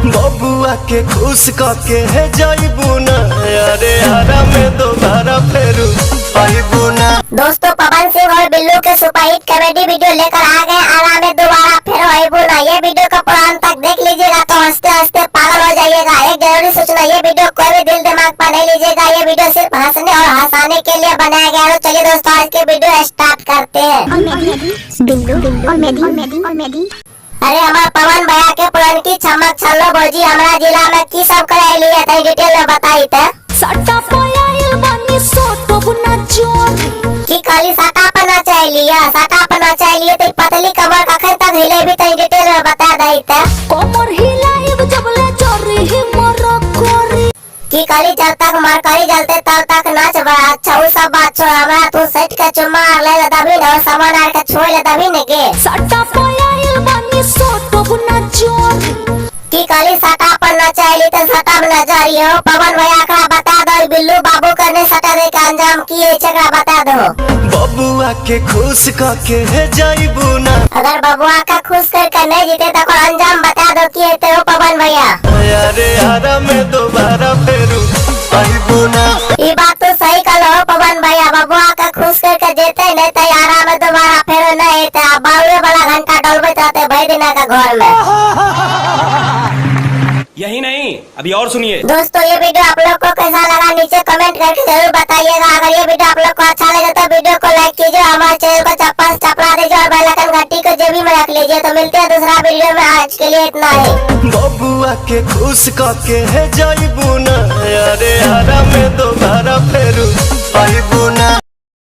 बबुआ के खुश करके है जाइबू ना, अरे हरा में दोबारा फेरू आइबू ना। दोस्तों पवन सिंह और बिल्लू के सुपरहिट कॉमेडी वीडियो लेकर आ गए आरा में दोबारा फिर आइबू ना। ये वीडियो का पुरान तक देख लीजिएगा तो हंसते हंसते पागल हो जाइएगा। एक जरूरी सूचना, ये वीडियो कोई भी दिल दिमाग पर नहीं लीजिएगा, ये वीडियो सिर्फ हंसने और हंसाने के लिए बनाया गया है। चलिए दोस्तों आज के वीडियो स्टार्ट करते हैं। अरे हमारे पवन भैया के पुरानकी चमक छल्लो भौजी हमारा जिला में की सब कराई लिए थे, डिटेल में बताई थे। की खाली साटा पना चाहिए, साटा पना चाहिए तो पतली कमर कखन तक हिले भी तो डिटेल में बता दई थे। कमर हिलाइब जबले चोरी ही मरकोरी की खाली जब तक मरकरी जलते तब तक नाच बड़ा अच्छा। वो सब बात छोड़, हमारा तू सेट के चुम्मा ले दबी न और सामान आर के छोड़ ले दबी न के सट्टा पयाइल बानी सोटो गुना चोरी की खाली सटा पन्ना चाहिए तो सटा न जारी हो। पवन भैया का बता दो, बिल्लू बाबू करने सटा दे का अंजाम की है चकरा बता दो। बबुआ के खुश करके है जाइबू ना, अगर बबुआ का खुश करके नहीं जीते तो अंजाम बता दो कि है तो पवन भैया। अरे हरा में दोबारा फेरू आइबू ना। ये बात तो सही कहो पवन भैया, बबुआ का खुश करके जेते नहीं तो यारा में दोबारा फेर नहीं तो बावले वाला घंटा डलबे रहते भाई दिना का घर में। यही नहीं, अभी और सुनिए। दोस्तों ये वीडियो आप लोग को कैसा लगा नीचे कमेंट करके जरूर बताइएगा। अगर ये वीडियो आप लोग को अच्छा लगे तो वीडियो को लाइक कीजिए, हमारे चैनल को चप्पल चपला दीजिए और बेल आइकन घंटी को जेबी में रख लीजिए। तो मिलते हैं दूसरा वीडियो में, आज के लिए इतना ही। बबुआ के खुश करके है जाइबू ना, अरे हरा में दोबारा फेरू आइबू ना।